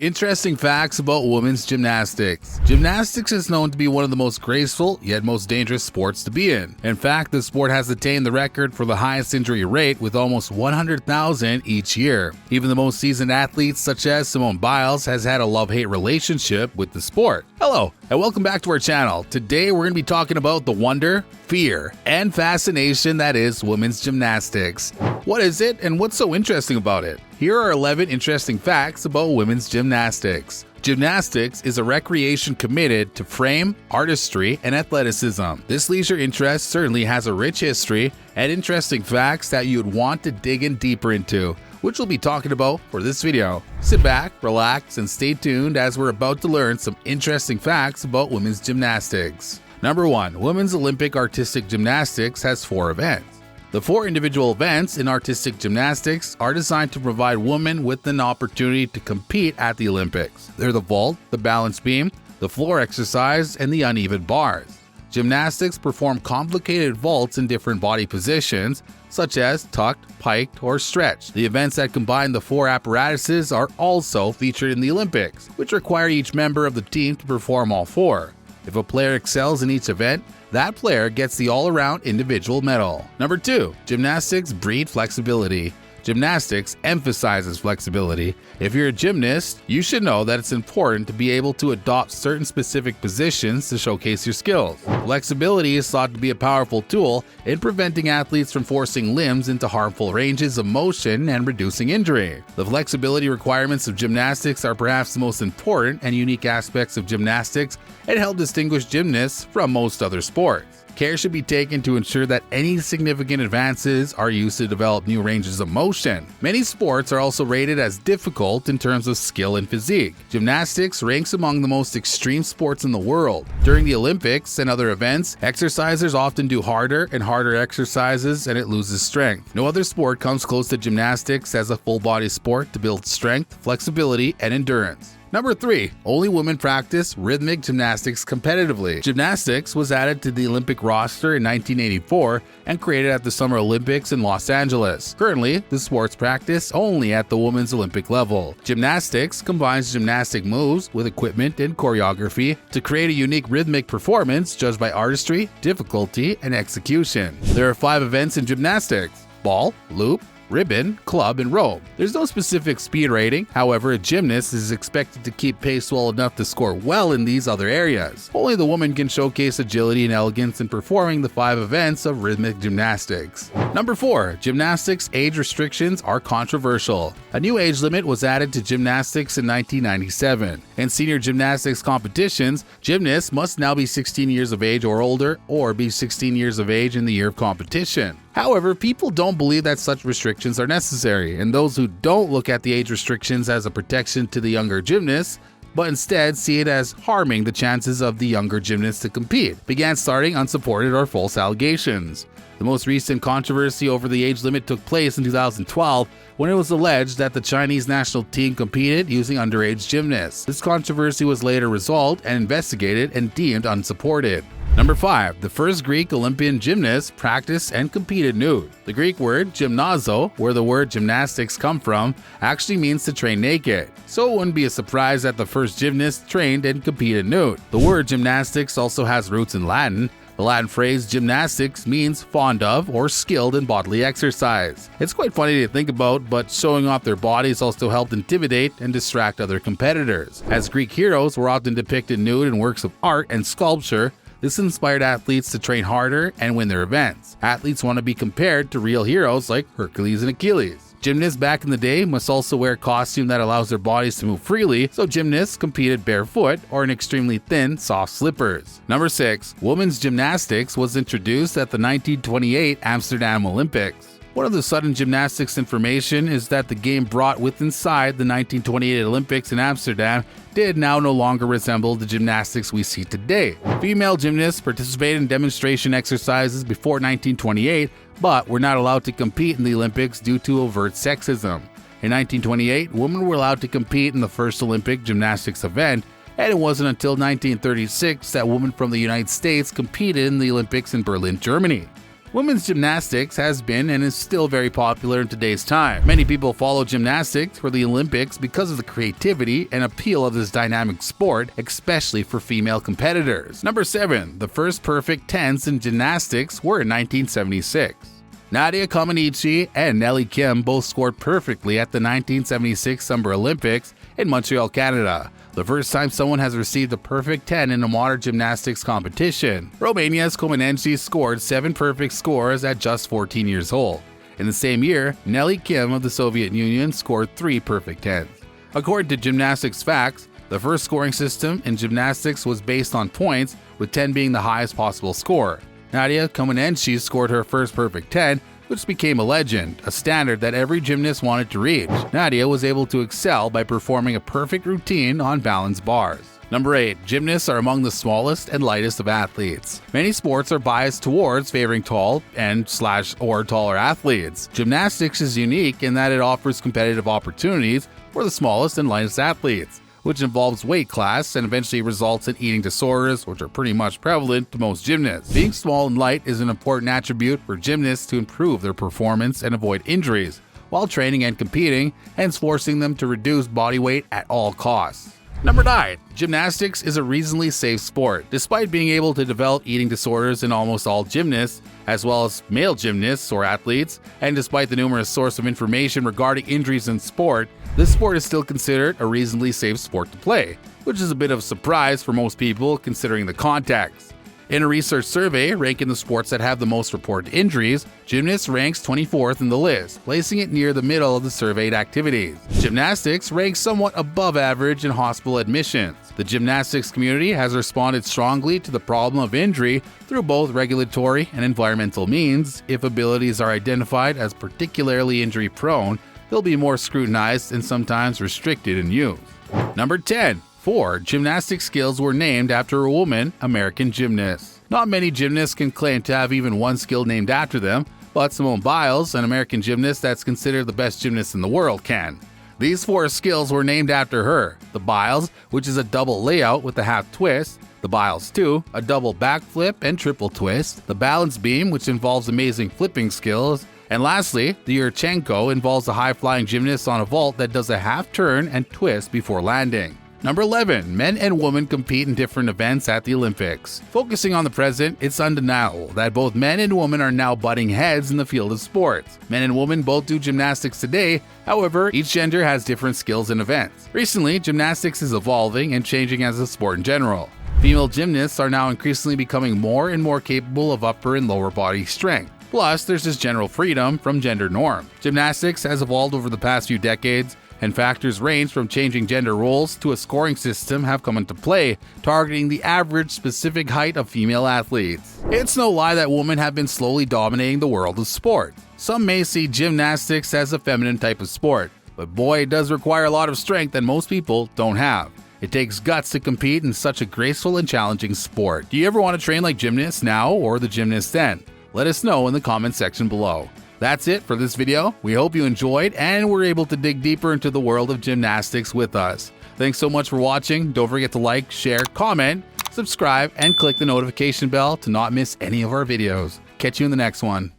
Interesting facts about women's gymnastics. Gymnastics is known to be one of the most graceful, yet most dangerous sports to be in. In fact, the sport has attained the record for the highest injury rate with almost 100,000 each year. Even the most seasoned athletes such as Simone Biles has had a love-hate relationship with the sport. Hello, and welcome back to our channel. Today we're going to be talking about the wonder, fear, and fascination that is women's gymnastics. What is it and what's so interesting about it? Here are 11 interesting facts about women's gymnastics. Gymnastics is a recreation committed to frame, artistry, and athleticism. This leisure interest certainly has a rich history and interesting facts that you'd want to dig in deeper into, which we'll be talking about for this video. Sit back, relax, and stay tuned as we're about to learn some interesting facts about women's gymnastics. Number 1. Women's Olympic Artistic Gymnastics has 4 events. The 4 individual events in artistic gymnastics are designed to provide women with an opportunity to compete at the Olympics. They're the vault, the balance beam, the floor exercise, and the uneven bars. Gymnastics perform complicated vaults in different body positions, such as tucked, piked, or stretched. The events that combine the 4 apparatuses are also featured in the Olympics, which require each member of the team to perform all 4. If a player excels in each event, that player gets the all-around individual medal. Number 2. Gymnastics breed flexibility. Gymnastics emphasizes flexibility. If you're a gymnast, you should know that it's important to be able to adopt certain specific positions to showcase your skills. Flexibility is thought to be a powerful tool in preventing athletes from forcing limbs into harmful ranges of motion and reducing injury. The flexibility requirements of gymnastics are perhaps the most important and unique aspects of gymnastics and help distinguish gymnasts from most other sports. Care should be taken to ensure that any significant advances are used to develop new ranges of motion. Many sports are also rated as difficult in terms of skill and physique. Gymnastics ranks among the most extreme sports in the world. During the Olympics and other events, exercisers often do harder and harder exercises and it loses strength. No other sport comes close to gymnastics as a full-body sport to build strength, flexibility, and endurance. Number 3. Only women practice rhythmic gymnastics competitively. Gymnastics was added to the Olympic roster in 1984 and created at the Summer Olympics in Los Angeles. Currently, the sport's practiced only at the women's Olympic level. Gymnastics combines gymnastic moves with equipment and choreography to create a unique rhythmic performance judged by artistry, difficulty, and execution. There are 5 events in gymnastics: ball, loop, ribbon, club, and rope. There's no specific speed rating, however, a gymnast is expected to keep pace well enough to score well in these other areas. Only the woman can showcase agility and elegance in performing the 5 events of rhythmic gymnastics. Number 4. Gymnastics age restrictions are controversial. A new age limit was added to gymnastics in 1997. In senior gymnastics competitions, gymnasts must now be 16 years of age or older, or be 16 years of age in the year of competition. However, people don't believe that such restrictions are necessary, and those who don't look at the age restrictions as a protection to the younger gymnasts, but instead see it as harming the chances of the younger gymnasts to compete, began starting unsupported or false allegations. The most recent controversy over the age limit took place in 2012 when it was alleged that the Chinese national team competed using underage gymnasts. This controversy was later resolved and investigated and deemed unsupported. Number 5. The first Greek Olympian gymnast practiced and competed nude. The Greek word gymnazo, where the word gymnastics come from, actually means to train naked. So it wouldn't be a surprise that the first gymnast trained and competed nude. The word gymnastics also has roots in Latin. The Latin phrase gymnastics means fond of or skilled in bodily exercise. It's quite funny to think about, but showing off their bodies also helped intimidate and distract other competitors. As Greek heroes were often depicted nude in works of art and sculpture, this inspired athletes to train harder and win their events. Athletes want to be compared to real heroes like Hercules and Achilles. Gymnasts back in the day must also wear a costume that allows their bodies to move freely, so gymnasts competed barefoot or in extremely thin, soft slippers. Number 6. Women's gymnastics was introduced at the 1928 Amsterdam Olympics. One of the sudden gymnastics information is that the game brought with inside the 1928 Olympics in Amsterdam did now no longer resemble the gymnastics we see today. Female gymnasts participated in demonstration exercises before 1928, but were not allowed to compete in the Olympics due to overt sexism. In 1928, women were allowed to compete in the first Olympic gymnastics event, and it wasn't until 1936 that women from the United States competed in the Olympics in Berlin, Germany. Women's gymnastics has been and is still very popular in today's time. Many people follow gymnastics for the Olympics because of the creativity and appeal of this dynamic sport, especially for female competitors. Number 7. The first perfect 10s in gymnastics were in 1976. Nadia Comaneci and Nellie Kim both scored perfectly at the 1976 Summer Olympics in Montreal, Canada, the first time someone has received a perfect 10 in a modern gymnastics competition. Romania's Comaneci scored 7 perfect scores at just 14 years old. In the same year, Nellie Kim of the Soviet Union scored 3 perfect 10s. According to Gymnastics Facts, the first scoring system in gymnastics was based on points, with 10 being the highest possible score. Nadia Comaneci scored her first perfect 10, which became a legend, a standard that every gymnast wanted to reach. Nadia was able to excel by performing a perfect routine on balance bars. Number 8. Gymnasts are among the smallest and lightest of athletes. Many sports are biased towards favoring tall or taller athletes. Gymnastics is unique in that it offers competitive opportunities for the smallest and lightest athletes, which involves weight class and eventually results in eating disorders, which are pretty much prevalent to most gymnasts. Being small and light is an important attribute for gymnasts to improve their performance and avoid injuries while training and competing, hence forcing them to reduce body weight at all costs. Number 9. Gymnastics is a reasonably safe sport. Despite being able to develop eating disorders in almost all gymnasts, as well as male gymnasts or athletes, and despite the numerous sources of information regarding injuries in sport, this sport is still considered a reasonably safe sport to play, which is a bit of a surprise for most people considering the context. In a research survey ranking the sports that have the most reported injuries, gymnasts ranks 24th in the list, placing it near the middle of the surveyed activities. Gymnastics ranks somewhat above average in hospital admissions. The gymnastics community has responded strongly to the problem of injury through both regulatory and environmental means. If abilities are identified as particularly injury-prone, they'll be more scrutinized and sometimes restricted in use. Number 10. 4 gymnastic skills were named after a woman, American gymnast. Not many gymnasts can claim to have even one skill named after them, but Simone Biles, an American gymnast that's considered the best gymnast in the world, can. These 4 skills were named after her: the Biles, which is a double layout with a half twist; the Biles 2, a double backflip and triple twist; the balance beam, which involves amazing flipping skills; and lastly, the Yurchenko involves a high-flying gymnast on a vault that does a half turn and twist before landing. Number 11. Men and women compete in different events at the Olympics. Focusing on the present, it's undeniable that both men and women are now butting heads in the field of sports. Men and women both do gymnastics today, however, each gender has different skills and events. Recently, gymnastics is evolving and changing as a sport in general. Female gymnasts are now increasingly becoming more and more capable of upper and lower body strength. Plus, there's this general freedom from gender norms. Gymnastics has evolved over the past few decades, and factors range from changing gender roles to a scoring system have come into play, targeting the average specific height of female athletes. It's no lie that women have been slowly dominating the world of sport. Some may see gymnastics as a feminine type of sport, but boy, it does require a lot of strength that most people don't have. It takes guts to compete in such a graceful and challenging sport. Do you ever want to train like gymnasts now or the gymnasts then? Let us know in the comment section below. That's it for this video. We hope you enjoyed and were able to dig deeper into the world of gymnastics with us. Thanks so much for watching. Don't forget to like, share, comment, subscribe, and click the notification bell to not miss any of our videos. Catch you in the next one.